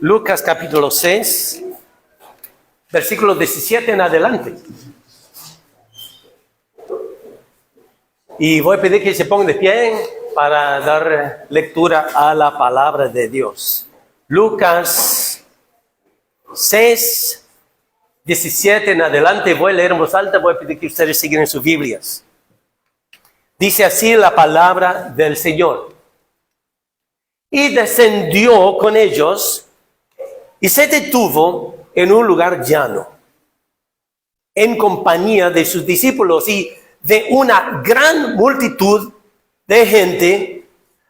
Lucas capítulo 6, versículo 17 en adelante. Y voy a pedir que se pongan de pie para dar lectura a la palabra de Dios. Lucas 6, 17 en adelante. Voy a leer en voz alta, voy a pedir que ustedes sigan en sus Biblias. Dice así la palabra del Señor. Y descendió con ellos y se detuvo en un lugar llano, en compañía de sus discípulos y de una gran multitud de gente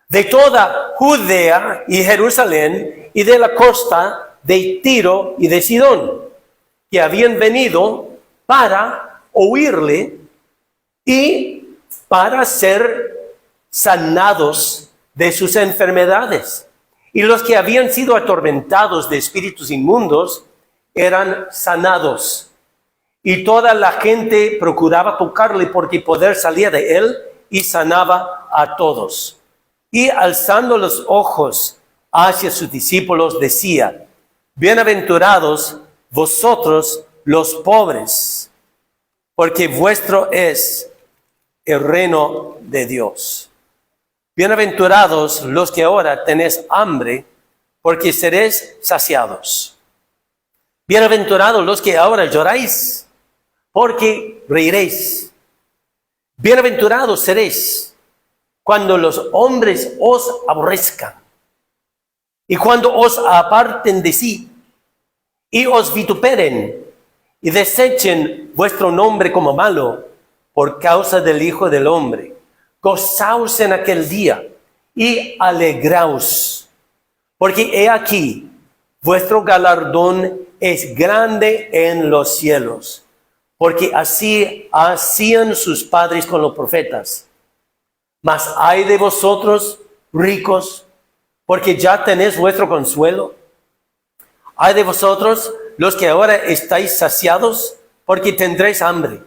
de toda Judea y Jerusalén y de la costa de Tiro y de Sidón, que habían venido para oírle y para ser sanados de sus enfermedades. Y los que habían sido atormentados de espíritus inmundos eran sanados. Y toda la gente procuraba tocarle porque poder salía de él y sanaba a todos. Y alzando los ojos hacia sus discípulos decía: bienaventurados vosotros los pobres, porque vuestro es el reino de Dios. Bienaventurados los que ahora tenéis hambre, porque seréis saciados. Bienaventurados los que ahora lloráis, porque reiréis. Bienaventurados seréis cuando los hombres os aborrezcan, y cuando os aparten de sí, y os vituperen, y desechen vuestro nombre como malo, por causa del Hijo del Hombre. Gozaos en aquel día y alegraos, porque he aquí, vuestro galardón es grande en los cielos, porque así hacían sus padres con los profetas. Mas ay de vosotros, ricos, porque ya tenéis vuestro consuelo. Ay de vosotros, los que ahora estáis saciados, porque tendréis hambre.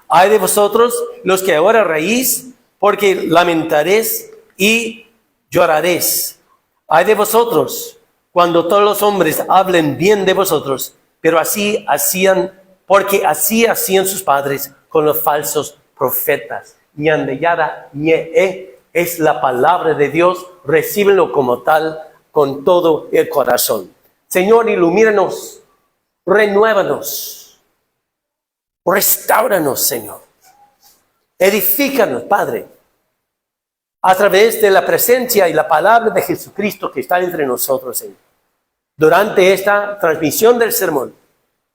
Ay de vosotros, los que ahora reís, porque lamentaréis y lloraréis. Ay de vosotros, cuando todos los hombres hablen bien de vosotros, pero porque así hacían sus padres con los falsos profetas. Ñandeyara, ñe, es la palabra de Dios, recíbenlo como tal, con todo el corazón. Señor, ilumínanos, renuévanos, restáuranos, Señor. Edifícanos, Padre, a través de la presencia y la palabra de Jesucristo que está entre nosotros, Señor. Durante esta transmisión del sermón,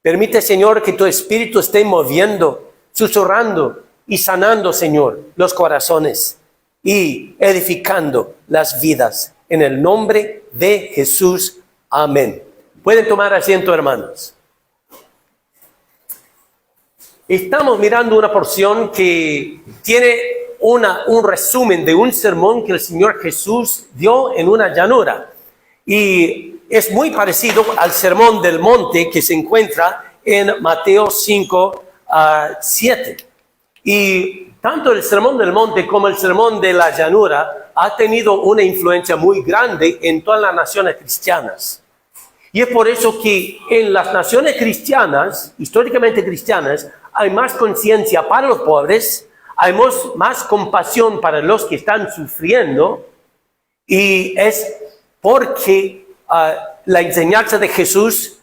permite, Señor, que tu Espíritu esté moviendo, susurrando y sanando, Señor, los corazones y edificando las vidas. En el nombre de Jesús, amén. Pueden tomar asiento, hermanos. Estamos mirando una porción que tiene un resumen de un sermón que el Señor Jesús dio en una llanura. Y es muy parecido al sermón del monte que se encuentra en Mateo 5, 7. Y tanto el sermón del monte como el sermón de la llanura ha tenido una influencia muy grande en todas las naciones cristianas. Y es por eso que en las naciones cristianas, históricamente cristianas, hay más conciencia para los pobres, hay más compasión para los que están sufriendo, y es porque la enseñanza de Jesús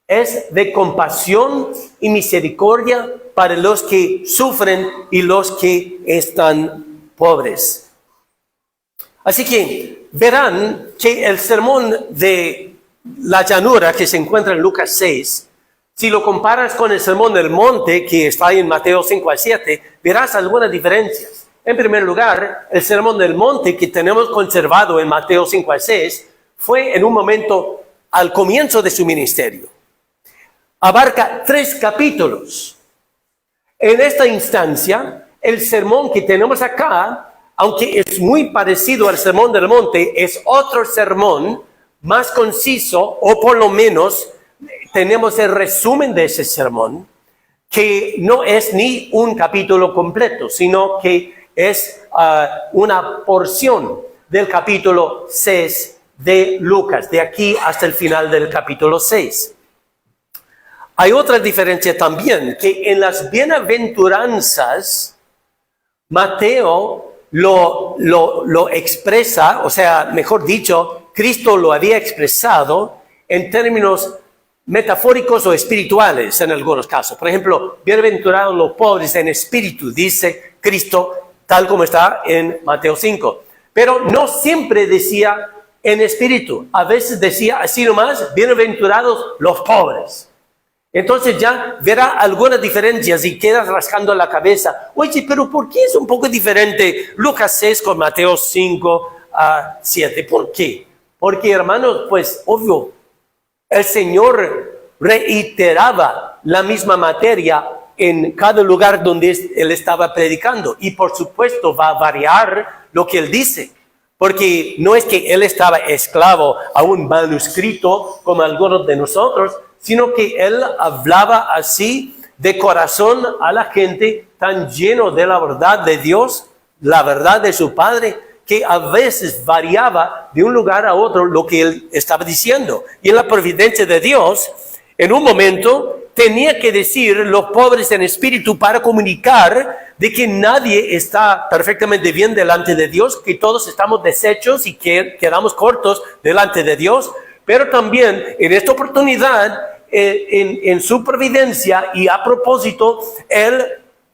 es de compasión y misericordia para los que sufren y los que están pobres. Así que verán que el sermón de la llanura que se encuentra en Lucas 6, si lo comparas con el sermón del monte que está en Mateo 5 a 7, verás algunas diferencias. En primer lugar, el sermón del monte que tenemos conservado en Mateo 5 a 6 fue en un momento al comienzo de su ministerio. Abarca 3 capítulos. En esta instancia, el sermón que tenemos acá, aunque es muy parecido al sermón del monte, es otro sermón más conciso, o por lo menos tenemos el resumen de ese sermón, que no es ni un capítulo completo, sino que es una porción del capítulo 6 de Lucas, de aquí hasta el final del capítulo 6. Hay otra diferencia también, que en las bienaventuranzas, Mateo lo expresa, o sea, mejor dicho, Cristo lo había expresado en términos metafóricos o espirituales en algunos casos. Por ejemplo, bienaventurados los pobres en espíritu, dice Cristo, tal como está en Mateo 5. Pero no siempre decía en espíritu, a veces decía así nomás, bienaventurados los pobres. Entonces ya verá algunas diferencias y quedas rascando la cabeza. Oye, pero ¿por qué es un poco diferente Lucas 6 con Mateo 5 a 7? ¿Por qué? Porque, hermanos, pues obvio, el Señor reiteraba la misma materia en cada lugar donde Él estaba predicando. Y por supuesto va a variar lo que Él dice. Porque no es que Él estaba esclavo a un manuscrito como algunos de nosotros, sino que Él hablaba así de corazón a la gente, tan lleno de la verdad de Dios, la verdad de su Padre, que a veces variaba de un lugar a otro lo que Él estaba diciendo. Y en la providencia de Dios, en un momento tenía que decir los pobres en espíritu para comunicar de que nadie está perfectamente bien delante de Dios, que todos estamos deshechos y que quedamos cortos delante de Dios. Pero también en esta oportunidad, en su providencia y a propósito, Él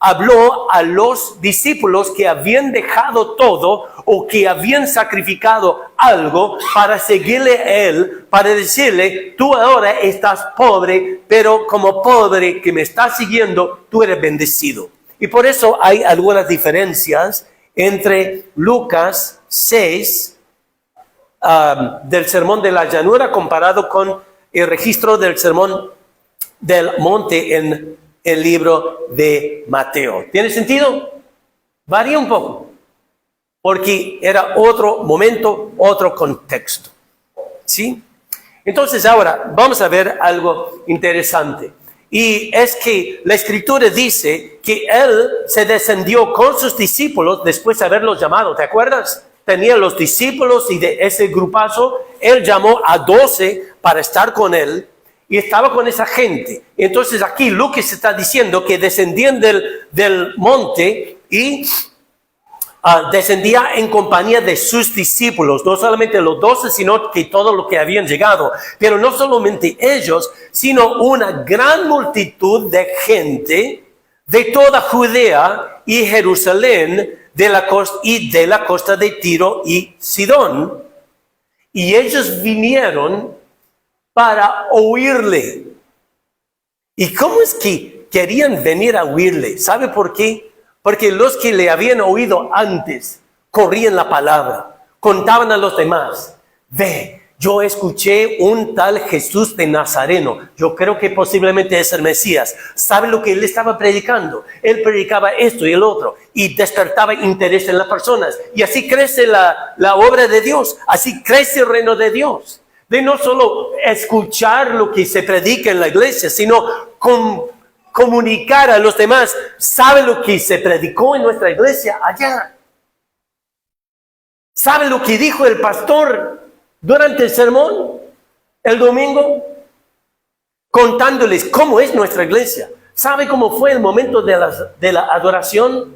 habló a los discípulos que habían dejado todo o que habían sacrificado algo para seguirle a Él, para decirle, tú ahora estás pobre, pero como pobre que me estás siguiendo, tú eres bendecido. Y por eso hay algunas diferencias entre Lucas 6, del Sermón de la Llanura comparado con el registro del Sermón del Monte en el libro de Mateo. ¿Tiene sentido? Varía un poco, porque era otro momento, otro contexto. ¿Sí? Entonces ahora vamos a ver algo interesante. Y es que la Escritura dice que Él se descendió con sus discípulos después de haberlos llamado. ¿Te acuerdas? Tenía los discípulos y de ese grupazo, Él llamó a 12 para estar con Él y estaba con esa gente. Entonces aquí Lucas está diciendo que descendían del monte y descendía en compañía de sus discípulos, no solamente los 12, sino que todos los que habían llegado. Pero no solamente ellos, sino una gran multitud de gente de toda Judea y Jerusalén, de la costa de Tiro y Sidón. Y ellos vinieron para oírle. ¿Y cómo es que querían venir a oírle? ¿Sabe por qué? Porque los que le habían oído antes corrían la palabra, contaban a los demás. Ve, yo escuché un tal Jesús de Nazareno. Yo creo que posiblemente es el Mesías. ¿Sabe lo que él estaba predicando? Él predicaba esto y el otro y despertaba interés en las personas. Y así crece la obra de Dios. Así crece el reino de Dios. De no solo escuchar lo que se predica en la iglesia, sino comunicar a los demás. ¿Sabe lo que se predicó en nuestra iglesia allá? ¿Sabe lo que dijo el pastor durante el sermón el domingo? Contándoles cómo es nuestra iglesia. ¿Sabe cómo fue el momento de la adoración?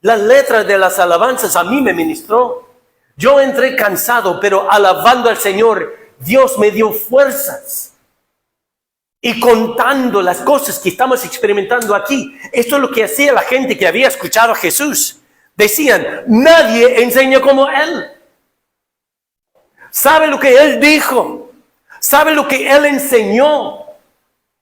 Las letras de las alabanzas a mí me ministró. Yo entré cansado, pero alabando al Señor, Dios me dio fuerzas. Y contando las cosas que estamos experimentando aquí. Esto es lo que hacía la gente que había escuchado a Jesús. Decían, nadie enseña como Él. ¿Sabe lo que Él dijo? ¿Sabe lo que Él enseñó?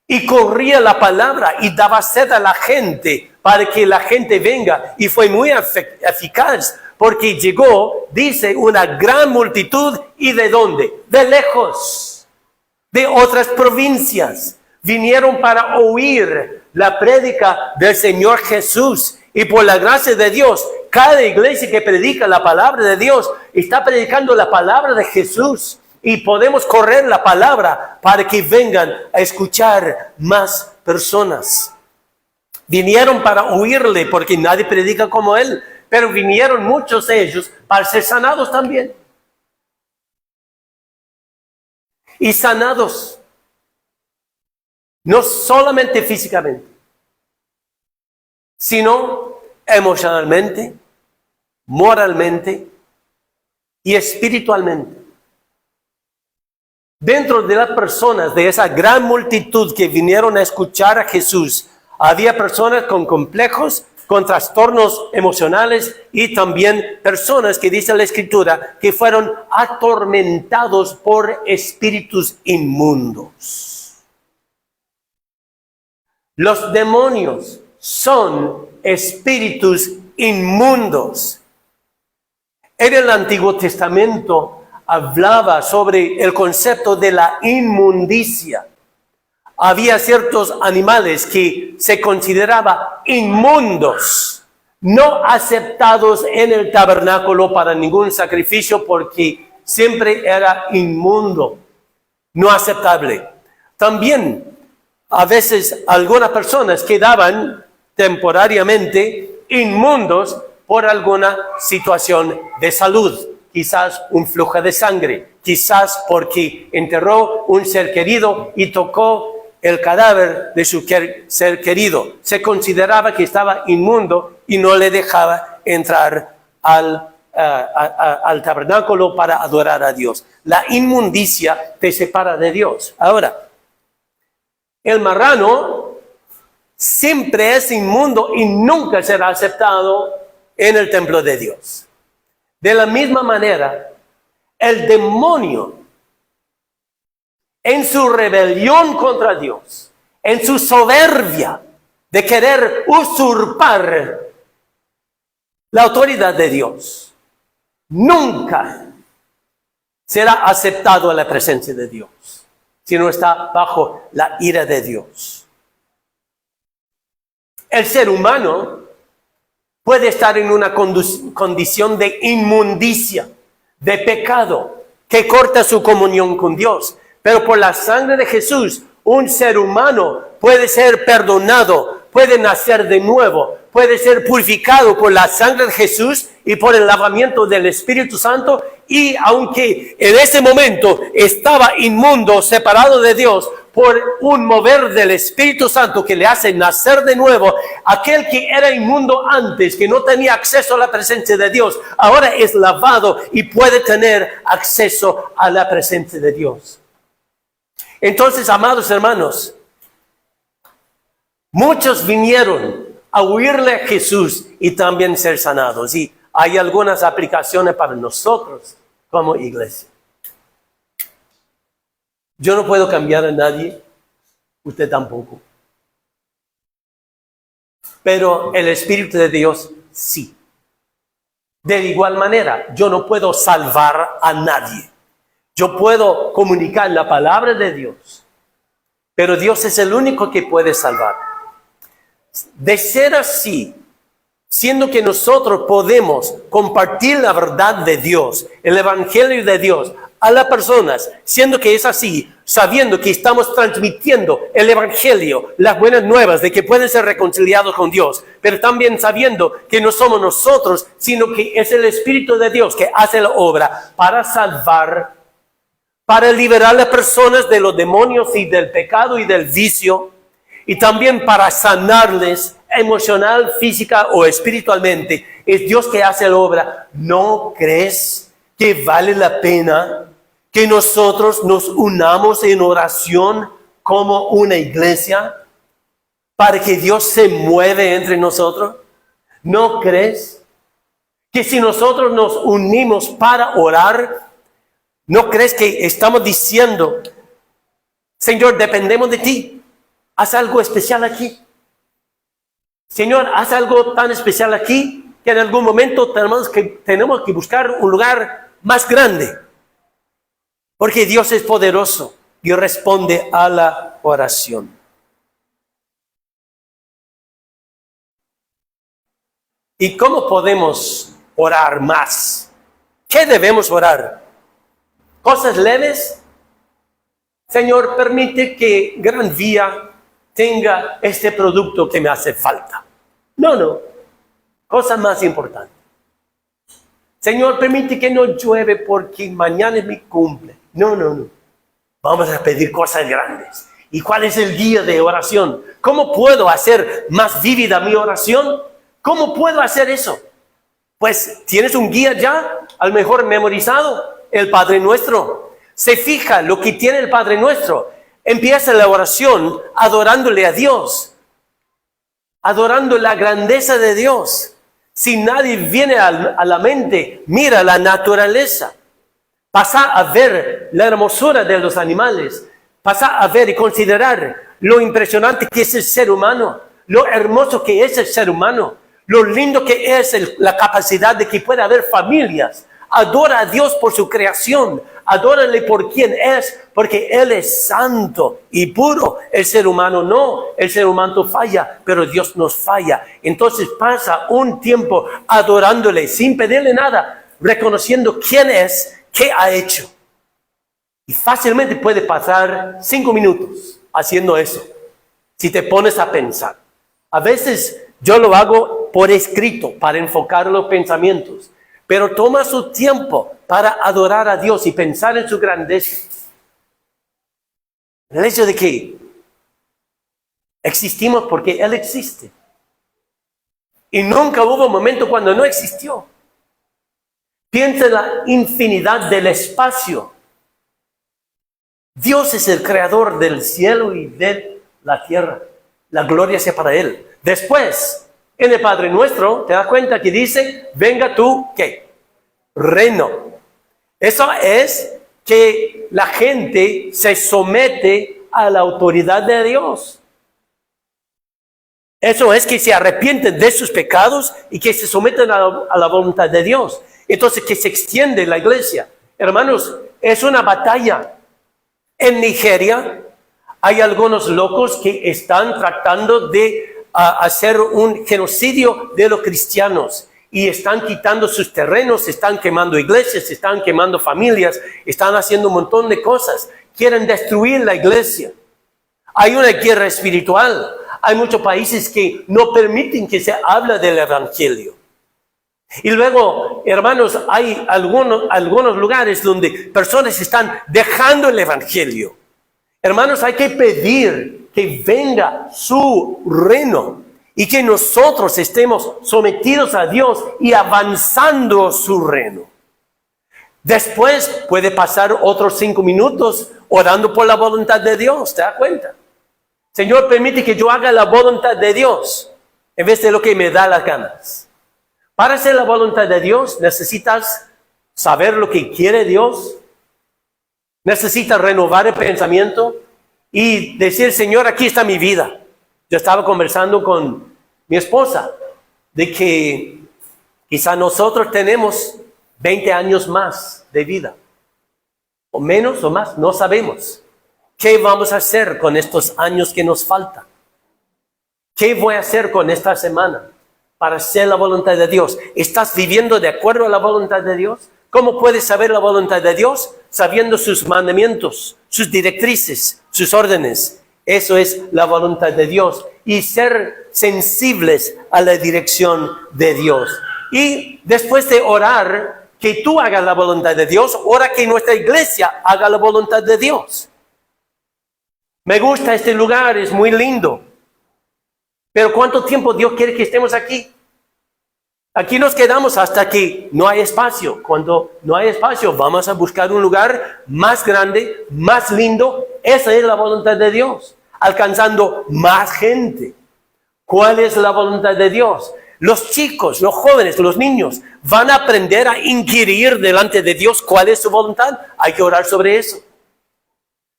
Y corría la palabra y daba sed a la gente para que la gente venga. Y fue muy eficaz porque llegó, dice, una gran multitud. ¿Y de dónde? De lejos, de otras provincias. Vinieron para oír la prédica del Señor Jesús. Y por la gracia de Dios, cada iglesia que predica la palabra de Dios está predicando la palabra de Jesús. Y podemos correr la palabra para que vengan a escuchar más personas. Vinieron para oírle porque nadie predica como Él. Pero vinieron muchos de ellos para ser sanados también. y sanados, no solamente físicamente, sino emocionalmente, moralmente y espiritualmente. Dentro de las personas, de esa gran multitud que vinieron a escuchar a Jesús, había personas con complejos, con trastornos emocionales y también personas que dice la Escritura que fueron atormentados por espíritus inmundos. Los demonios son espíritus inmundos. En el Antiguo Testamento hablaba sobre el concepto de la inmundicia. Había ciertos animales que se consideraban inmundos, no aceptados en el tabernáculo para ningún sacrificio porque siempre era inmundo, no aceptable. También a veces algunas personas quedaban temporariamente inmundos por alguna situación de salud. Quizás un flujo de sangre, quizás porque enterró un ser querido y tocó el cadáver de su ser querido. Se consideraba que estaba inmundo y no le dejaba entrar al tabernáculo para adorar a Dios. La inmundicia te separa de Dios. Ahora, el marrano siempre es inmundo y nunca será aceptado en el templo de Dios. De la misma manera, el demonio, en su rebelión contra Dios, en su soberbia de querer usurpar la autoridad de Dios, nunca será aceptado en la presencia de Dios, si no está bajo la ira de Dios. El ser humano puede estar en una condición de inmundicia, de pecado, que corta su comunión con Dios. Pero por la sangre de Jesús, un ser humano puede ser perdonado, puede nacer de nuevo, puede ser purificado por la sangre de Jesús y por el lavamiento del Espíritu Santo. Y aunque en ese momento estaba inmundo, separado de Dios, por un mover del Espíritu Santo que le hace nacer de nuevo, aquel que era inmundo antes, que no tenía acceso a la presencia de Dios, ahora es lavado y puede tener acceso a la presencia de Dios. Entonces, amados hermanos, muchos vinieron a oírle a Jesús y también ser sanados. Y hay algunas aplicaciones para nosotros como iglesia. Yo no puedo cambiar a nadie, usted tampoco. Pero el Espíritu de Dios sí. De igual manera, yo no puedo salvar a nadie. Yo puedo comunicar la palabra de Dios, pero Dios es el único que puede salvar. De ser así, siendo que nosotros podemos compartir la verdad de Dios, el evangelio de Dios, a las personas, siendo que es así, sabiendo que estamos transmitiendo el evangelio, las buenas nuevas de que pueden ser reconciliados con Dios, pero también sabiendo que no somos nosotros, sino que es el Espíritu de Dios que hace la obra para salvar, para liberar a las personas de los demonios y del pecado y del vicio, y también para sanarles emocional, física o espiritualmente. Es Dios que hace la obra. ¿No crees que vale la pena que nosotros nos unamos en oración como una iglesia para que Dios se mueve entre nosotros? ¿No crees que si nosotros nos unimos para orar, no crees que estamos diciendo, Señor, dependemos de ti, haz algo especial aquí? Señor, haz algo tan especial aquí que en algún momento tenemos que buscar un lugar más grande. Porque Dios es poderoso y responde a la oración. ¿Y cómo podemos orar más? ¿Qué debemos orar? ¿Cosas leves? Señor, permite que Gran Vía tenga este producto que me hace falta. No. Cosa más importante. Señor, permite que no llueve porque mañana es mi cumple. No. Vamos a pedir cosas grandes. ¿Y cuál es el guía de oración? ¿Cómo puedo hacer más vívida mi oración? ¿Cómo puedo hacer eso? Pues tienes un guía ya, a lo mejor memorizado, el Padre Nuestro. Se fija lo que tiene el Padre Nuestro. Empieza la oración adorándole a Dios, adorando la grandeza de Dios. Si nadie viene a la mente, mira la naturaleza. Pasa a ver la hermosura de los animales. Pasa a ver y considerar lo impresionante que es el ser humano, lo hermoso que es el ser humano, lo lindo que es la capacidad de que pueda haber familias. Adora a Dios por su creación. Adórale por quien es, porque Él es santo y puro. El ser humano no. El ser humano falla, pero Dios nos falla. Entonces pasa un tiempo adorándole sin pedirle nada, reconociendo quién es, qué ha hecho. Y fácilmente puede pasar 5 minutos haciendo eso, si te pones a pensar. A veces yo lo hago por escrito, para enfocar los pensamientos. Pero toma su tiempo para adorar a Dios y pensar en su grandeza. El hecho de que existimos porque Él existe. Y nunca hubo un momento cuando no existió. Piensa en la infinidad del espacio. Dios es el creador del cielo y de la tierra. La gloria sea para Él. Después, en el Padre Nuestro, te das cuenta que dice, venga tú, ¿qué? Reino. Eso es que la gente se somete a la autoridad de Dios. Eso es que se arrepienten de sus pecados y que se someten a la voluntad de Dios. Entonces, que se extiende la iglesia. Hermanos, es una batalla. En Nigeria hay algunos locos que están tratando de hacer un genocidio de los cristianos. Y están quitando sus terrenos, están quemando iglesias, están quemando familias, están haciendo un montón de cosas. Quieren destruir la iglesia. Hay una guerra espiritual. Hay muchos países que no permiten que se hable del evangelio. Y luego, hermanos, hay algunos lugares donde personas están dejando el evangelio. Hermanos, hay que pedir que venga su reino y que nosotros estemos sometidos a Dios y avanzando su reino. Después puede pasar otros 5 minutos orando por la voluntad de Dios, ¿te das cuenta? Señor, permite que yo haga la voluntad de Dios en vez de lo que me da las ganas. Para hacer la voluntad de Dios necesitas saber lo que quiere Dios. Necesitas renovar el pensamiento y decir, Señor, aquí está mi vida. Yo estaba conversando con mi esposa de que quizá nosotros tenemos 20 años más de vida. O menos o más, no sabemos. ¿Qué vamos a hacer con estos años que nos faltan? ¿Qué voy a hacer con esta semana para hacer la voluntad de Dios? ¿Estás viviendo de acuerdo a la voluntad de Dios? ¿Cómo puedes saber la voluntad de Dios? Sabiendo sus mandamientos, sus directrices, sus órdenes. Eso es la voluntad de Dios. Y ser sensibles a la dirección de Dios. Y después de orar, que tú hagas la voluntad de Dios, ora que nuestra iglesia haga la voluntad de Dios. Me gusta este lugar, es muy lindo. Pero ¿cuánto tiempo Dios quiere que estemos aquí? Aquí nos quedamos hasta que no hay espacio. Cuando no hay espacio, vamos a buscar un lugar más grande, más lindo. Esa es la voluntad de Dios. Alcanzando más gente. ¿Cuál es la voluntad de Dios? Los chicos, los jóvenes, los niños van a aprender a inquirir delante de Dios cuál es su voluntad. Hay que orar sobre eso.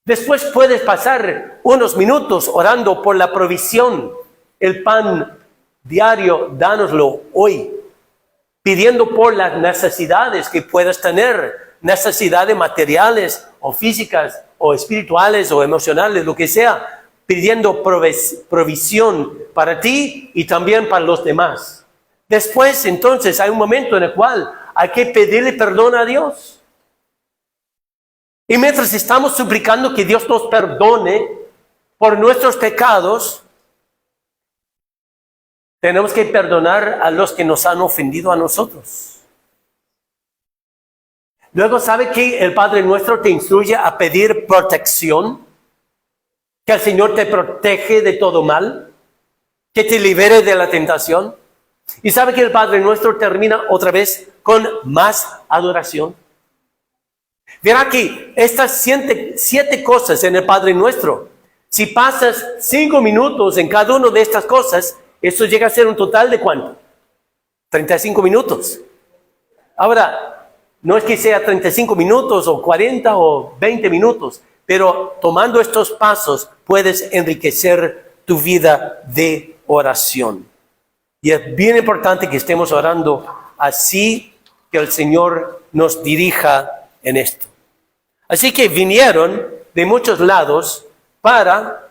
Después puedes pasar unos minutos orando por la provisión. El pan diario, dánoslo hoy. Pidiendo por las necesidades que puedas tener. Necesidades materiales o físicas o espirituales o emocionales, lo que sea. Pidiendo provisión para ti y también para los demás. Después, entonces, hay un momento en el cual hay que pedirle perdón a Dios. Y mientras estamos suplicando que Dios nos perdone por nuestros pecados, tenemos que perdonar a los que nos han ofendido a nosotros. Luego, ¿sabe que el Padre Nuestro te instruye a pedir protección? Que el Señor te protege de todo mal, que te libere de la tentación. Y ¿sabe que el Padre Nuestro termina otra vez con más adoración? Verá que estas siete cosas en el Padre Nuestro, si pasas 5 minutos en cada una de estas cosas, eso llega a ser un total de ¿cuánto? 35 minutos. Ahora, no es que sea 35 minutos o 40 o 20 minutos, pero tomando estos pasos puedes enriquecer tu vida de oración. Y es bien importante que estemos orando así que el Señor nos dirija en esto. Así que vinieron de muchos lados para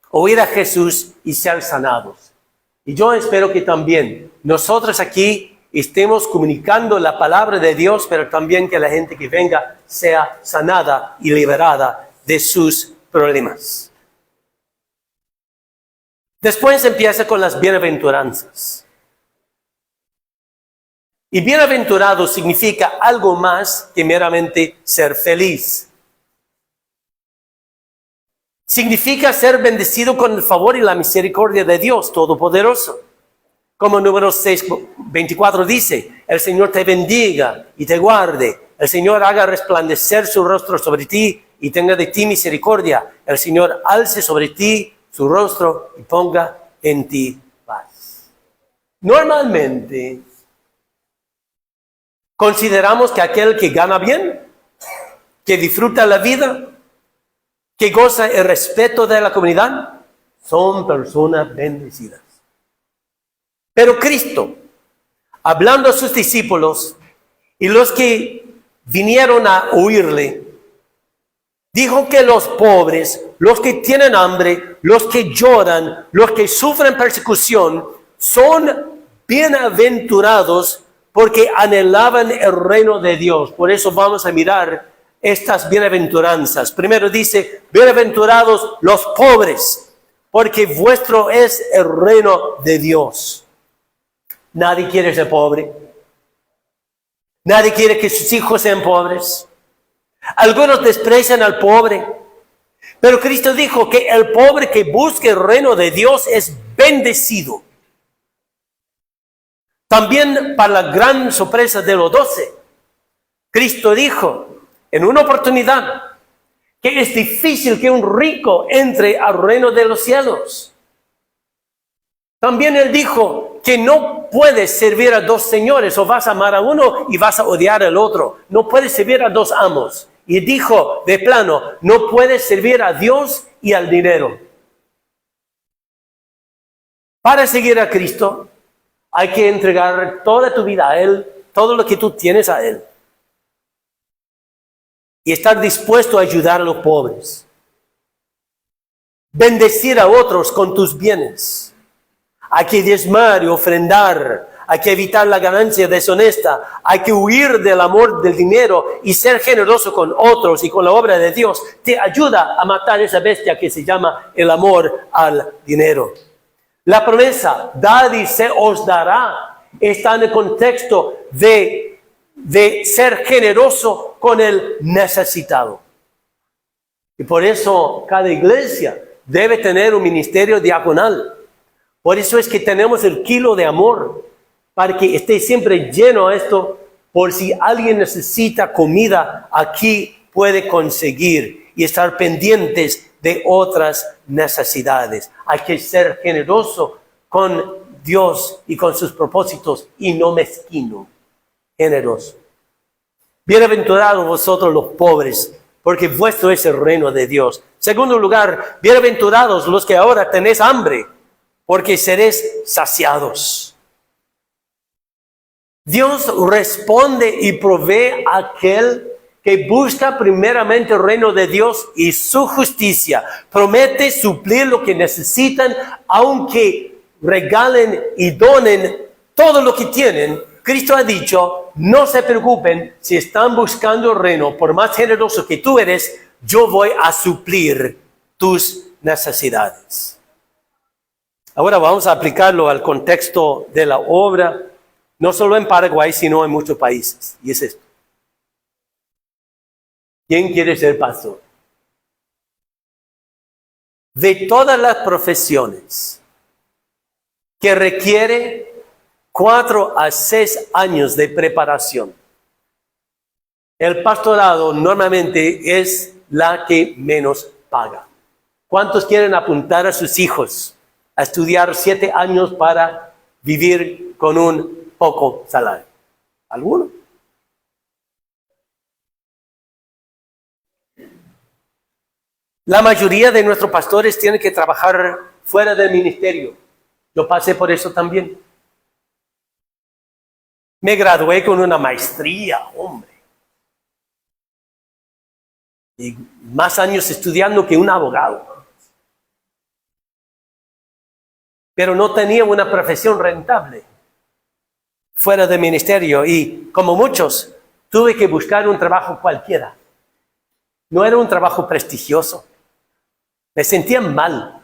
oír a Jesús y ser sanados. Y yo espero que también nosotros aquí estemos comunicando la palabra de Dios, pero también que la gente que venga sea sanada y liberada de sus problemas. Después empieza con las bienaventuranzas. Y bienaventurado significa algo más que meramente ser feliz. Significa ser bendecido con el favor y la misericordia de Dios Todopoderoso. Como Números 6:24 dice, el Señor te bendiga y te guarde. El Señor haga resplandecer su rostro sobre ti y tenga de ti misericordia. El Señor alce sobre ti su rostro y ponga en ti paz. Normalmente, consideramos que aquel que gana bien, que disfruta la vida, que goza el respeto de la comunidad, son personas bendecidas. Pero Cristo, hablando a sus discípulos y los que vinieron a oírle, dijo que los pobres, los que tienen hambre, los que lloran, los que sufren persecución, son bienaventurados porque anhelaban el reino de Dios. Por eso vamos a mirar estas bienaventuranzas. Primero dice, bienaventurados los pobres, porque vuestro es el reino de Dios. Nadie quiere ser pobre. Nadie quiere que sus hijos sean pobres. Algunos desprecian al pobre. Pero Cristo dijo que el pobre que busque el reino de Dios es bendecido. También para la gran sorpresa de los 12, Cristo dijo en una oportunidad que es difícil que un rico entre al reino de los cielos. También Él dijo que no puedes servir a dos señores, o vas a amar a uno y vas a odiar al otro. No puedes servir a dos amos. Y dijo de plano, no puedes servir a Dios y al dinero. Para seguir a Cristo, hay que entregar toda tu vida a Él, todo lo que tú tienes a Él. Y estar dispuesto a ayudar a los pobres. Bendecir a otros con tus bienes. Hay que diezmar y ofrendar. Hay que evitar la ganancia deshonesta. Hay que huir del amor del dinero y ser generoso con otros y con la obra de Dios. Te ayuda a matar esa bestia que se llama el amor al dinero. La promesa, dad y se os dará, está en el contexto de ser generoso con el necesitado. Y por eso cada iglesia debe tener un ministerio diaconal. Por eso es que tenemos el kilo de amor, para que esté siempre lleno esto, por si alguien necesita comida, aquí puede conseguir y estar pendientes de otras necesidades. Hay que ser generoso con Dios y con sus propósitos y no mezquino, generoso. Bienaventurados vosotros los pobres, porque vuestro es el reino de Dios. Segundo lugar, bienaventurados los que ahora tenéis hambre, porque seréis saciados. Dios responde y provee a aquel que busca primeramente el reino de Dios y su justicia. Promete suplir lo que necesitan, aunque regalen y donen todo lo que tienen. Cristo ha dicho, no se preocupen si están buscando el reino. Por más generoso que tú eres, yo voy a suplir tus necesidades. Ahora vamos a aplicarlo al contexto de la obra, no solo en Paraguay, sino en muchos países. Y es esto. ¿Quién quiere ser pastor? De todas las profesiones que requiere 4 a 6 años de preparación, el pastorado normalmente es la que menos paga. ¿Cuántos quieren apuntar a sus hijos a estudiar 7 años para vivir con un poco salario? ¿Alguno? La mayoría de nuestros pastores tienen que trabajar fuera del ministerio. Yo pasé por eso también. Me gradué con una maestría, hombre. Y más años estudiando que un abogado. Pero no tenía una profesión rentable fuera del ministerio. Y como muchos, tuve que buscar un trabajo cualquiera. No era un trabajo prestigioso. Me sentía mal.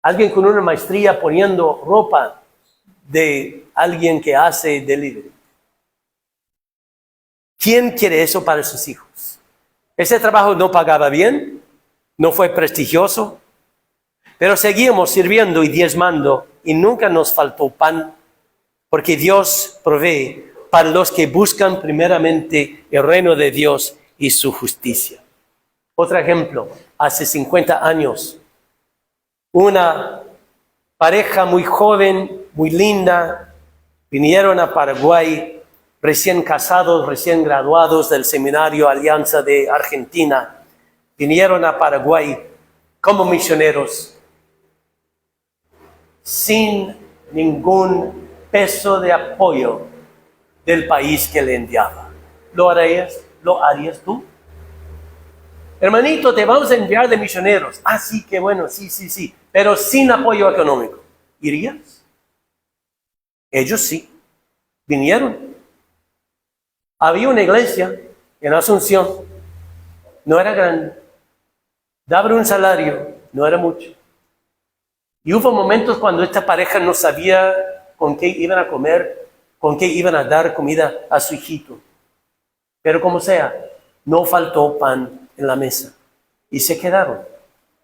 Alguien con una maestría poniendo ropa de alguien que hace delivery. ¿Quién quiere eso para sus hijos? Ese trabajo no pagaba bien, no fue prestigioso, pero seguíamos sirviendo y diezmando y nunca nos faltó pan, porque Dios provee para los que buscan primeramente el reino de Dios y su justicia. Otro ejemplo, hace 50 años, una pareja muy joven, muy linda, vinieron a Paraguay, recién casados, recién graduados del Seminario Alianza de Argentina, vinieron a Paraguay como misioneros, sin ningún peso de apoyo del país que le enviaba. ¿Lo harías tú? Hermanito, te vamos a enviar de misioneros. Ah, sí, qué bueno, sí. Pero sin apoyo económico. ¿Irías? Ellos sí. Vinieron. Había una iglesia en Asunción. No era grande. Daba un salario. No era mucho. Y hubo momentos cuando esta pareja no sabía con qué iban a comer, con qué iban a dar comida a su hijito. Pero como sea, no faltó pan en la mesa. Y se quedaron.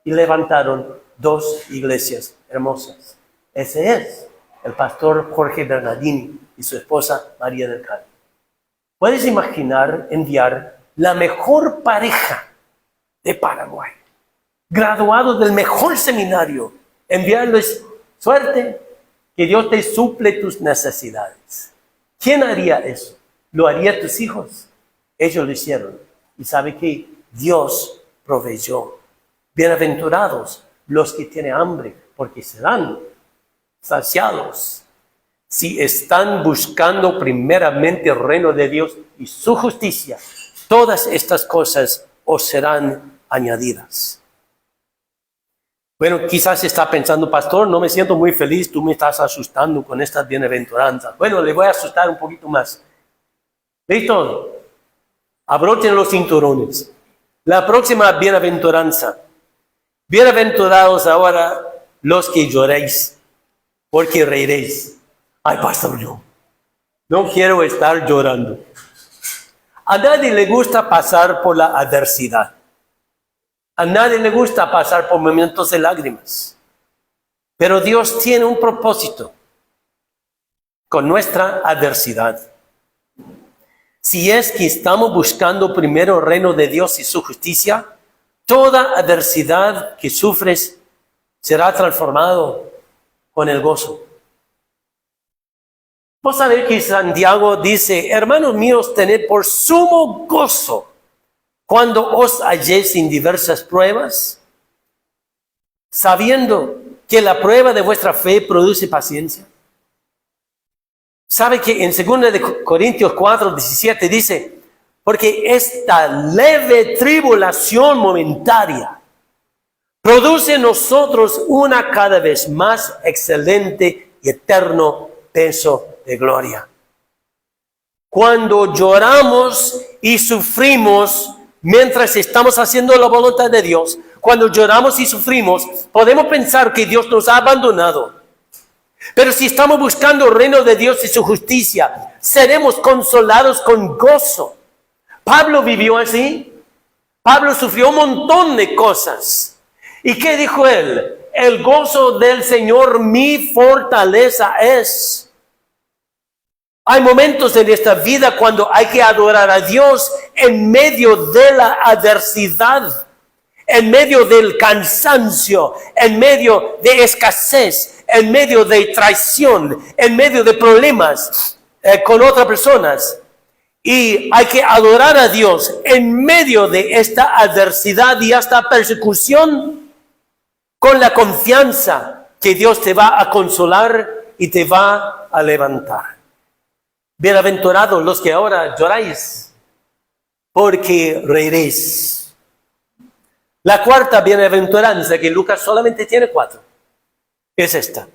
Y levantaron 2 iglesias hermosas. Ese es el pastor Jorge Bernardini y su esposa María del Carmen. ¿Puedes imaginar enviar la mejor pareja de Paraguay, graduados del mejor seminario, enviarles suerte, que Dios te suple tus necesidades? ¿Quién haría eso? ¿Lo harían tus hijos? Ellos lo hicieron. ¿Y sabe qué? Dios proveyó. Bienaventurados los que tienen hambre, porque serán saciados. Si están buscando primeramente el reino de Dios y su justicia, todas estas cosas os serán añadidas. Bueno, quizás está pensando, pastor, no me siento muy feliz, tú me estás asustando con estas bienaventuranzas. Bueno, le voy a asustar un poquito más. ¿Listo? Abrochen los cinturones. La próxima bienaventuranza. Bienaventurados ahora los que lloréis, porque reiréis. Ay, pastor, no quiero estar llorando. A nadie le gusta pasar por la adversidad. A nadie le gusta pasar por momentos de lágrimas. Pero Dios tiene un propósito con nuestra adversidad. Si es que estamos buscando primero el reino de Dios y su justicia, toda adversidad que sufres será transformado con el gozo. Vos sabés que Santiago dice, hermanos míos, tened por sumo gozo cuando os halléis en diversas pruebas, sabiendo que la prueba de vuestra fe produce paciencia. ¿Sabe que en 2 Corintios 4:17 dice, porque esta leve tribulación momentaria produce en nosotros una cada vez más excelente y eterno peso de gloria? Cuando lloramos y sufrimos mientras estamos haciendo la voluntad de Dios, cuando lloramos y sufrimos, podemos pensar que Dios nos ha abandonado. Pero si estamos buscando el reino de Dios y su justicia, seremos consolados con gozo. Pablo vivió así. Pablo sufrió un montón de cosas. ¿Y qué dijo él? El gozo del Señor mi fortaleza es. Hay momentos en esta vida cuando hay que adorar a Dios en medio de la adversidad, en medio del cansancio, en medio de escasez, en medio de traición, en medio de problemas con otras personas. Y hay que adorar a Dios en medio de esta adversidad y hasta persecución, con la confianza que Dios te va a consolar y te va a levantar. Bienaventurados los que ahora lloráis, porque reiréis. La cuarta bienaventuranza, que Lucas solamente tiene 4, es esta.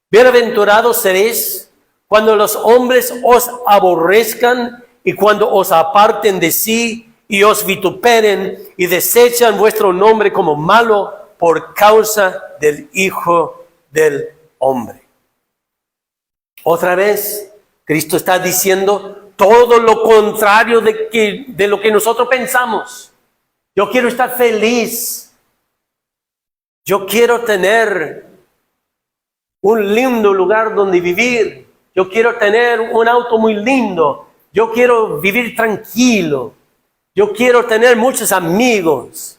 Bienaventurados seréis cuando los hombres os aborrezcan y cuando os aparten de sí y os vituperen y desechan vuestro nombre como malo por causa del Hijo del Hombre. Otra vez, Cristo está diciendo todo lo contrario de lo que nosotros pensamos. Yo quiero estar feliz. Yo quiero tener un lindo lugar donde vivir. Yo quiero tener un auto muy lindo. Yo quiero vivir tranquilo. Yo quiero tener muchos amigos.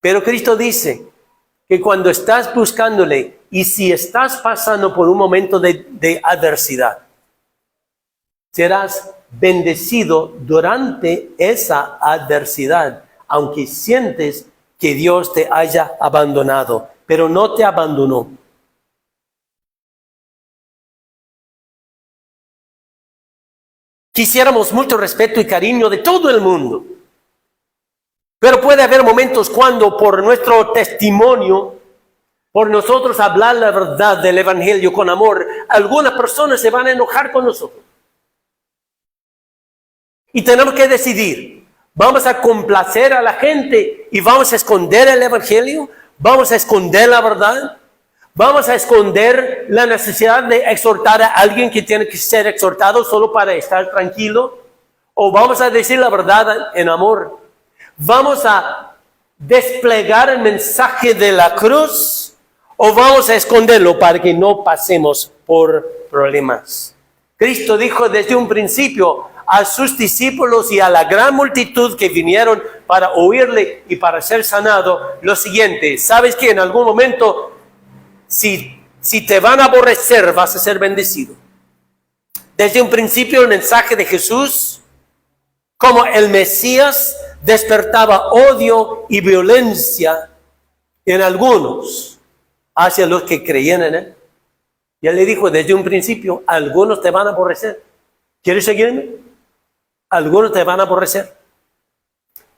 Pero Cristo dice que cuando estás buscándole y si estás pasando por un momento de adversidad, serás bendecido durante esa adversidad, aunque sientes que Dios te haya abandonado, pero no te abandonó. Quisiéramos mucho respeto y cariño de todo el mundo. Pero puede haber momentos cuando por nuestro testimonio, por nosotros hablar la verdad del Evangelio con amor, algunas personas se van a enojar con nosotros. Y tenemos que decidir, ¿vamos a complacer a la gente y vamos a esconder el Evangelio? ¿Vamos a esconder la verdad? ¿Vamos a esconder la necesidad de exhortar a alguien que tiene que ser exhortado solo para estar tranquilo? ¿O vamos a decir la verdad en amor? ¿Vamos a desplegar el mensaje de la cruz o vamos a esconderlo para que no pasemos por problemas? Cristo dijo desde un principio a sus discípulos y a la gran multitud que vinieron para oírle y para ser sanado lo siguiente: ¿sabes que en algún momento si te van a aborrecer vas a ser bendecido? Desde un principio el mensaje de Jesús como el Mesías despertaba odio y violencia en algunos hacia los que creían en él. Y él le dijo desde un principio: algunos te van a aborrecer. ¿Quieres seguirme? Algunos te van a aborrecer.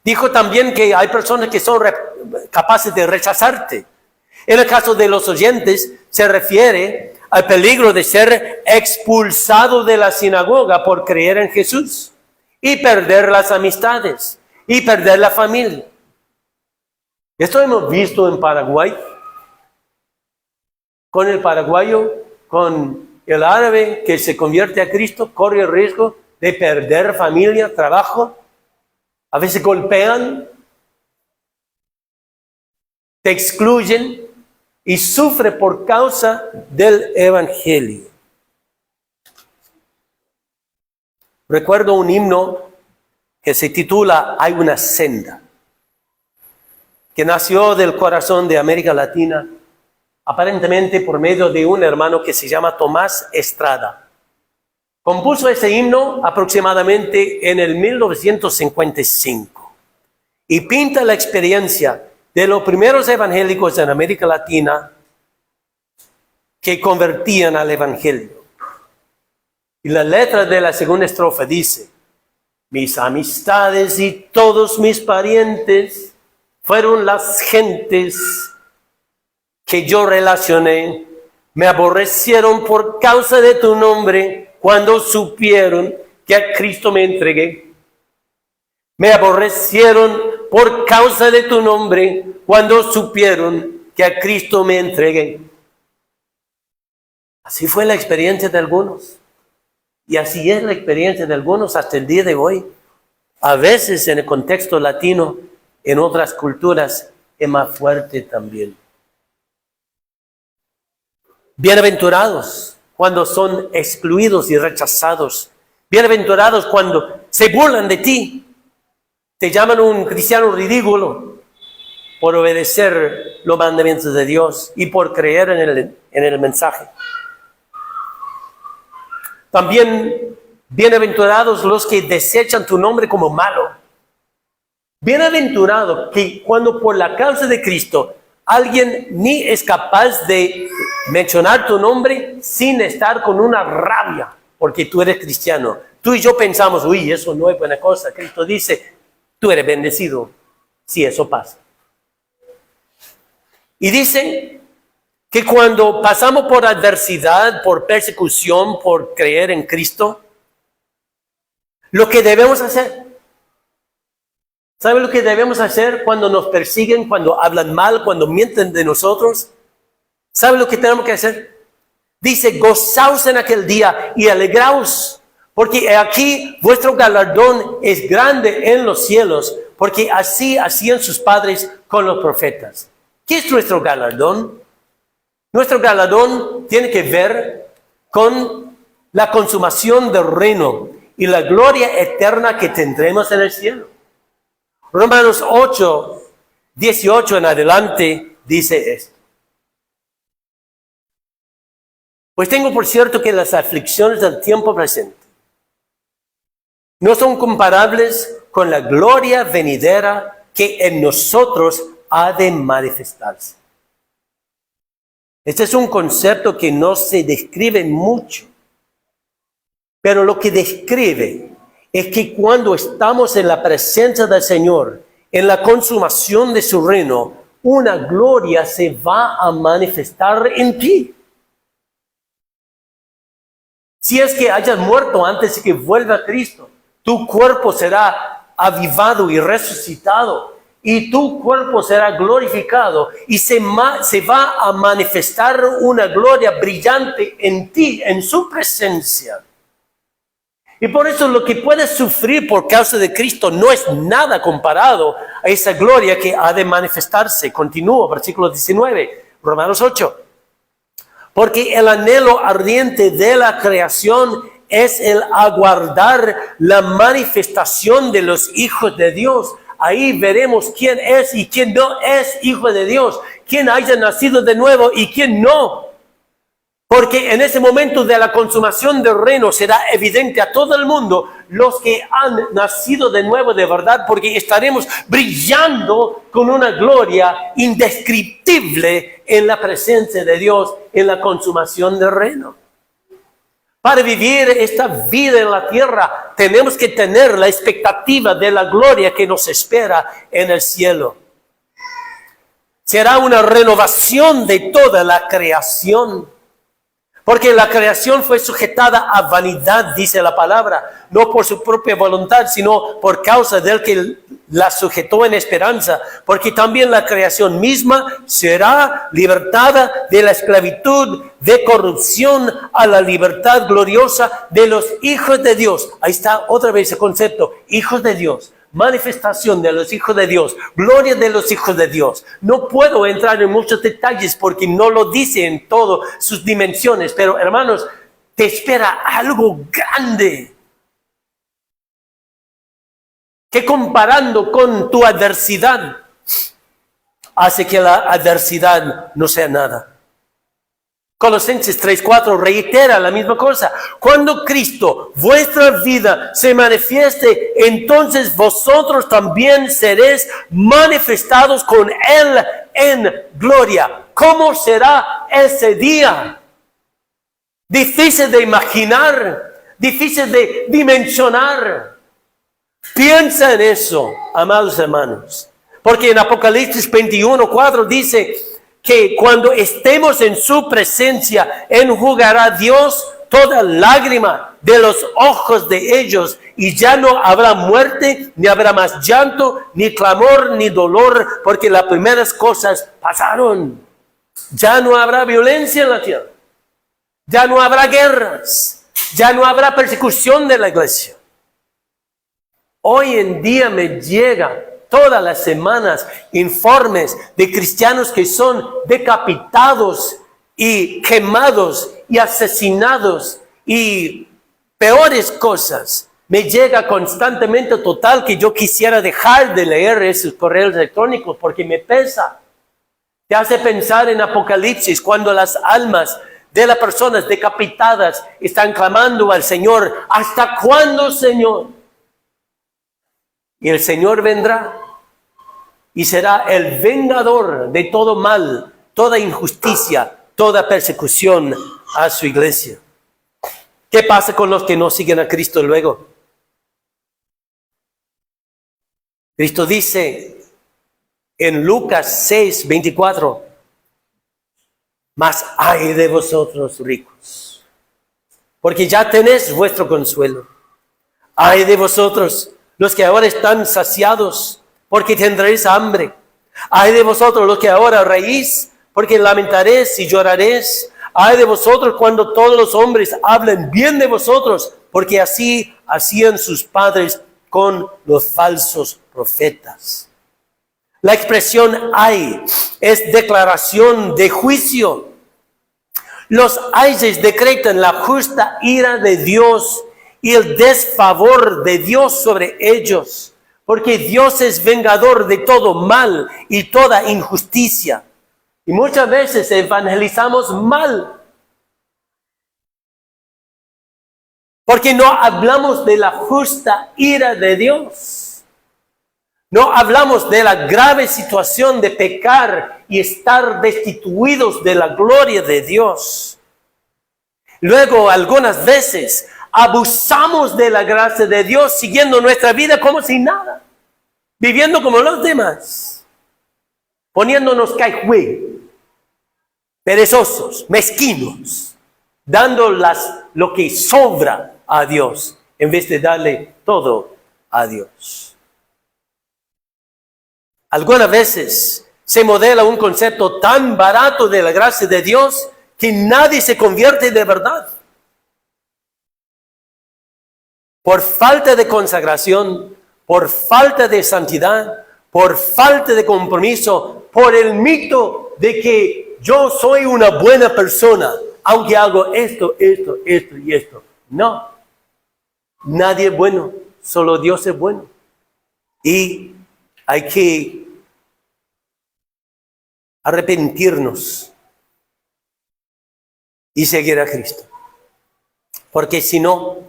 Dijo también que hay personas que son capaces de rechazarte. En el caso de los oyentes se refiere al peligro de ser expulsado de la sinagoga por creer en Jesús y perder las amistades y perder la familia. Esto hemos visto en Paraguay, con el paraguayo, con el árabe que se convierte a Cristo, corre el riesgo de perder familia, trabajo, a veces golpean, te excluyen y sufre por causa del Evangelio. Recuerdo un himno que se titula Hay una senda, que nació del corazón de América Latina, aparentemente por medio de un hermano que se llama Tomás Estrada. Compuso ese himno aproximadamente en el 1955 y pinta la experiencia de los primeros evangélicos en América Latina que convertían al Evangelio. Y la letra de la segunda estrofa dice: mis amistades y todos mis parientes fueron las gentes que yo relacioné. Me aborrecieron por causa de tu nombre cuando supieron que a Cristo me entregué. Me aborrecieron por causa de tu nombre cuando supieron que a Cristo me entregué. Así fue la experiencia de algunos. Y así es la experiencia de algunos hasta el día de hoy. A veces en el contexto latino, en otras culturas, es más fuerte también. Bienaventurados cuando son excluidos y rechazados. Bienaventurados cuando se burlan de ti. Te llaman un cristiano ridículo por obedecer los mandamientos de Dios y por creer en el mensaje. También bienaventurados los que desechan tu nombre como malo. Bienaventurado que cuando por la causa de Cristo alguien ni es capaz de mencionar tu nombre sin estar con una rabia porque tú eres cristiano. Tú y yo pensamos, uy, eso no es buena cosa. Cristo dice, tú eres bendecido si eso pasa. Y dice que cuando pasamos por adversidad, por persecución, por creer en Cristo, lo que debemos hacer, ¿sabe lo que debemos hacer cuando nos persiguen, cuando hablan mal, cuando mienten de nosotros? ¿Sabe lo que tenemos que hacer? Dice, gozaos en aquel día y alegraos, porque aquí vuestro galardón es grande en los cielos, porque así hacían sus padres con los profetas. ¿Qué es nuestro galardón? Nuestro galardón tiene que ver con la consumación del reino y la gloria eterna que tendremos en el cielo. Romanos 8, 18 en adelante dice esto. Pues tengo por cierto que las aflicciones del tiempo presente no son comparables con la gloria venidera que en nosotros ha de manifestarse. Este es un concepto que no se describe mucho, pero lo que describe es que cuando estamos en la presencia del Señor, en la consumación de su reino, una gloria se va a manifestar en ti. Si es que hayas muerto antes de que vuelva Cristo, tu cuerpo será avivado y resucitado, y tu cuerpo será glorificado, y se va a manifestar una gloria brillante en ti, en su presencia. Y por eso lo que puedes sufrir por causa de Cristo no es nada comparado a esa gloria que ha de manifestarse. Continúo, versículo 19, Romanos 8. Porque el anhelo ardiente de la creación es el aguardar la manifestación de los hijos de Dios. Ahí veremos quién es y quién no es hijo de Dios, quién haya nacido de nuevo y quién no. Porque en ese momento de la consumación del reino será evidente a todo el mundo los que han nacido de nuevo de verdad, porque estaremos brillando con una gloria indescriptible en la presencia de Dios en la consumación del reino. Para vivir esta vida en la tierra tenemos que tener la expectativa de la gloria que nos espera en el cielo. Será una renovación de toda la creación. Porque la creación fue sujetada a vanidad, dice la palabra, no por su propia voluntad, sino por causa del que la sujetó en esperanza. Porque también la creación misma será libertada de la esclavitud de corrupción a la libertad gloriosa de los hijos de Dios. Ahí está otra vez el concepto, hijos de Dios. Manifestación de los hijos de Dios, gloria de los hijos de Dios. No puedo entrar en muchos detalles porque no lo dice en todas sus dimensiones, pero hermanos, te espera algo grande que comparando con tu adversidad hace que la adversidad no sea nada. Colosenses 3:4 reitera la misma cosa. Cuando Cristo, vuestra vida, se manifieste, entonces vosotros también seréis manifestados con Él en gloria. ¿Cómo será ese día? Difícil de imaginar, difícil de dimensionar. Piensa en eso, amados hermanos. Porque en Apocalipsis 21:4 dice que cuando estemos en su presencia, enjugará Dios toda lágrima de los ojos de ellos, y ya no habrá muerte, ni habrá más llanto, ni clamor, ni dolor, porque las primeras cosas pasaron. Ya no habrá violencia en la tierra, ya no habrá guerras, Ya no habrá persecución de la iglesia. Hoy en día me llegan todas las semanas informes de cristianos que son decapitados y quemados y asesinados y peores cosas. Me llega constantemente, total, que yo quisiera dejar de leer esos correos electrónicos porque me pesa. Te hace pensar en Apocalipsis, cuando las almas de las personas decapitadas están clamando al Señor: ¿hasta cuándo, Señor? Y el Señor vendrá y será el vengador de todo mal, toda injusticia, toda persecución a su iglesia. ¿Qué pasa con los que no siguen a Cristo luego? Cristo dice en Lucas 6:24: mas ay de vosotros ricos, porque ya tenéis vuestro consuelo. Ay de vosotros los que ahora están saciados, porque tendréis hambre. Ay de vosotros los que ahora reís, porque lamentaréis y lloraréis. Ay de vosotros cuando todos los hombres hablen bien de vosotros, porque así hacían sus padres con los falsos profetas. La expresión ay es declaración de juicio. Los ayes decretan la justa ira de Dios y el desfavor de Dios sobre ellos, porque Dios es vengador de todo mal y toda injusticia. Y muchas veces evangelizamos mal, porque no hablamos de la justa ira de Dios. No hablamos de la grave situación de pecar y estar destituidos de la gloria de Dios. Luego, algunas veces, abusamos de la gracia de Dios siguiendo nuestra vida como si nada, viviendo como los demás, poniéndonos caigüe, perezosos, mezquinos, dando lo que sobra a Dios en vez de darle todo a Dios. Algunas veces se modela un concepto tan barato de la gracia de Dios que nadie se convierte de verdad. Por falta de consagración, por falta de santidad, por falta de compromiso, por el mito de que yo soy una buena persona, aunque hago esto y esto. No, nadie es bueno, solo Dios es bueno. Y hay que arrepentirnos y seguir a Cristo. Porque si no,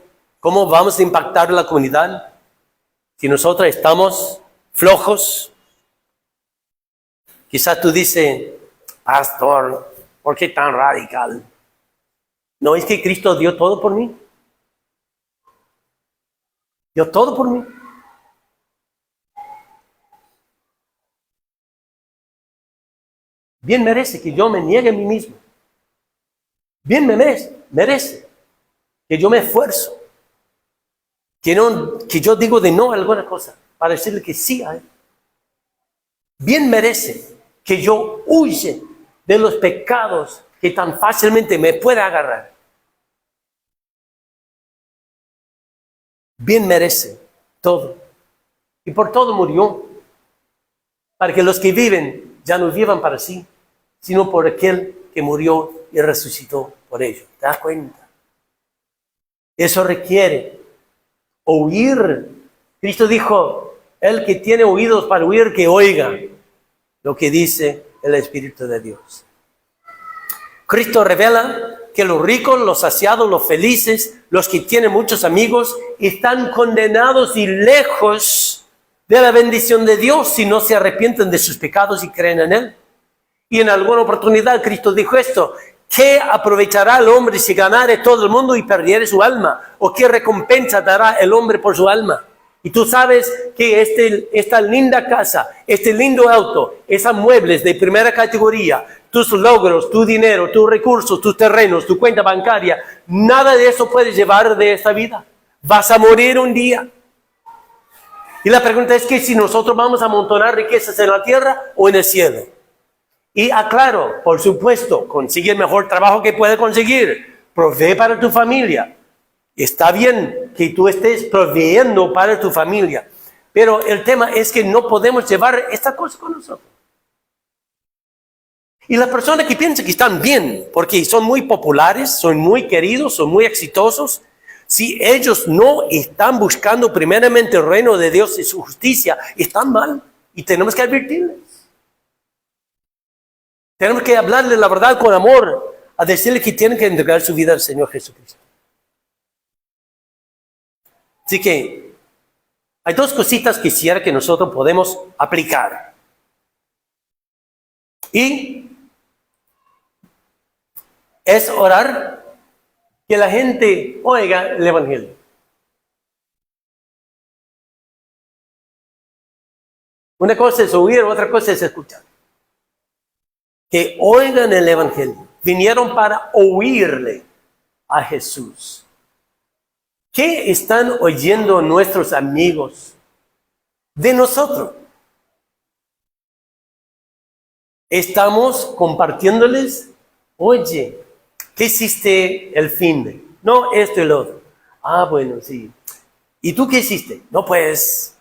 ¿cómo vamos a impactar la comunidad? Si nosotros estamos flojos. Quizás tú dices: pastor, ¿por qué tan radical? No, es que Cristo dio todo por mí. Dio todo por mí. Bien merece que yo me niegue a mí mismo. Bien merece que yo me esfuerzo. Que yo digo de no a alguna cosa para decirle que sí a Él. Bien merece que yo huye de los pecados que tan fácilmente me puede agarrar. Bien merece todo. Y por todo murió. Para que los que viven ya no vivan para sí, sino por aquel que murió y resucitó por ellos. ¿Te das cuenta? Eso requiere oír. Cristo dijo: el que tiene oídos para oír, que oiga lo que dice el Espíritu de Dios. Cristo revela que los ricos, los saciados, los felices, los que tienen muchos amigos, están condenados y lejos de la bendición de Dios si no se arrepienten de sus pecados y creen en Él. Y en alguna oportunidad Cristo dijo esto: ¿qué aprovechará el hombre si ganare todo el mundo y perdiere su alma? ¿O qué recompensa dará el hombre por su alma? Y tú sabes que esta linda casa, este lindo auto, esos muebles de primera categoría, tus logros, tu dinero, tus recursos, tus terrenos, tu cuenta bancaria, nada de eso puedes llevar de esta vida. Vas a morir un día. Y la pregunta es que si nosotros vamos a amontonar riquezas en la tierra o en el cielo. Y aclaro, por supuesto, consigue el mejor trabajo que puede conseguir. Provee para tu familia. Está bien que tú estés proveyendo para tu familia, pero el tema es que no podemos llevar esta cosa con nosotros. Y las personas que piensan que están bien, porque son muy populares, son muy queridos, son muy exitosos, si ellos no están buscando primeramente el reino de Dios y su justicia, están mal y tenemos que advertirles. Tenemos que hablarles la verdad con amor, a decirles que tienen que entregar su vida al Señor Jesucristo. Así que hay dos cositas que quisiera que nosotros podemos aplicar. Y es orar que la gente oiga el Evangelio. Una cosa es oír, otra cosa es escuchar. Que oigan el Evangelio. Vinieron para oírle a Jesús. ¿Qué están oyendo nuestros amigos de nosotros? Estamos compartiéndoles, oye, ¿qué hiciste el fin de? No, esto y lo otro. Ah, bueno, sí. ¿Y tú qué hiciste? No, pues,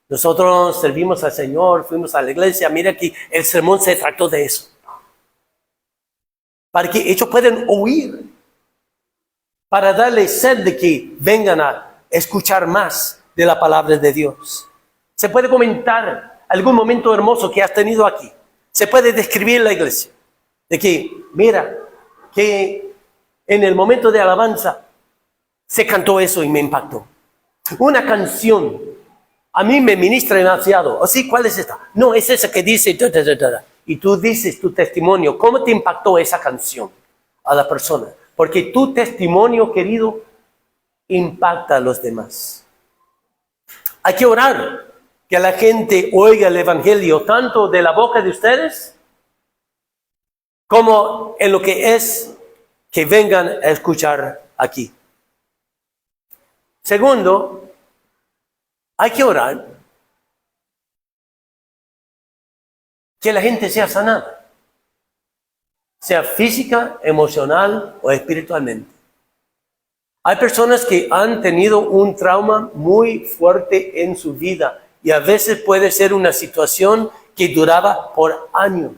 nosotros servimos al Señor, fuimos a la iglesia, mira aquí, el sermón se trató de eso. Para que ellos puedan oír, para darles sed de que vengan a escuchar más de la palabra de Dios. Se puede comentar algún momento hermoso que has tenido aquí. Se puede describir la iglesia, de que, mira, que en el momento de alabanza se cantó eso y me impactó. Una canción a mí me ministra demasiado. ¿O sí? ¿Cuál es esta? No, es esa que dice... Y tú dices tu testimonio. ¿Cómo te impactó esa canción a la persona? Porque tu testimonio, querido, impacta a los demás. Hay que orar que la gente oiga el Evangelio tanto de la boca de ustedes como en lo que es que vengan a escuchar aquí. Segundo, hay que orar que la gente sea sanada, sea física, emocional o espiritualmente. Hay personas que han tenido un trauma muy fuerte en su vida y a veces puede ser una situación que duraba por años.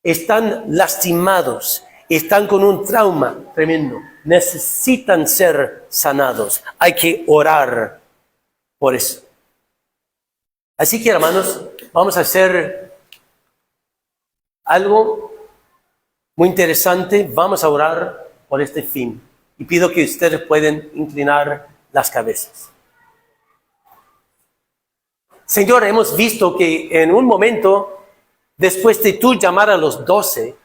Están lastimados, están con un trauma tremendo, necesitan ser sanados. Hay que orar por eso. Así que, hermanos, vamos a hacer algo muy interesante. Vamos a orar por este fin. Y pido que ustedes puedan inclinar las cabezas. Señor, hemos visto que en un momento, después de tú llamar a los 12,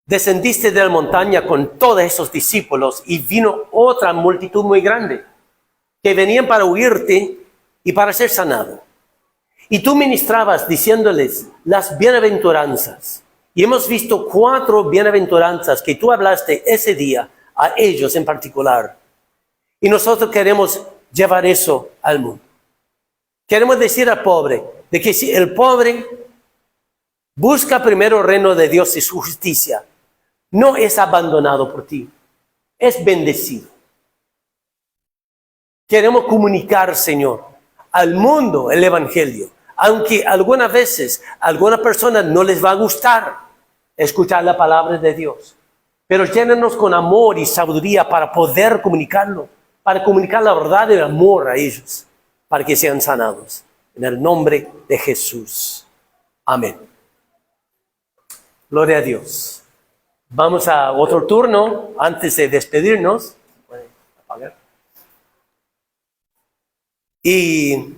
descendiste de la montaña con todos esos discípulos y vino otra multitud muy grande que venían para oírte y para ser sanado. Y tú ministrabas diciéndoles las bienaventuranzas. Y hemos visto 4 bienaventuranzas que tú hablaste ese día a ellos en particular. Y nosotros queremos llevar eso al mundo. Queremos decir al pobre de que si el pobre busca primero el reino de Dios y su justicia, no es abandonado por ti, es bendecido. Queremos comunicar, Señor, al mundo el Evangelio. Aunque algunas veces a algunas personas no les va a gustar escuchar la palabra de Dios. Pero llénanos con amor y sabiduría para poder comunicarlo, para comunicar la verdad y el amor a ellos, para que sean sanados. En el nombre de Jesús. Amén. Gloria a Dios. Vamos a otro turno antes de despedirnos. Y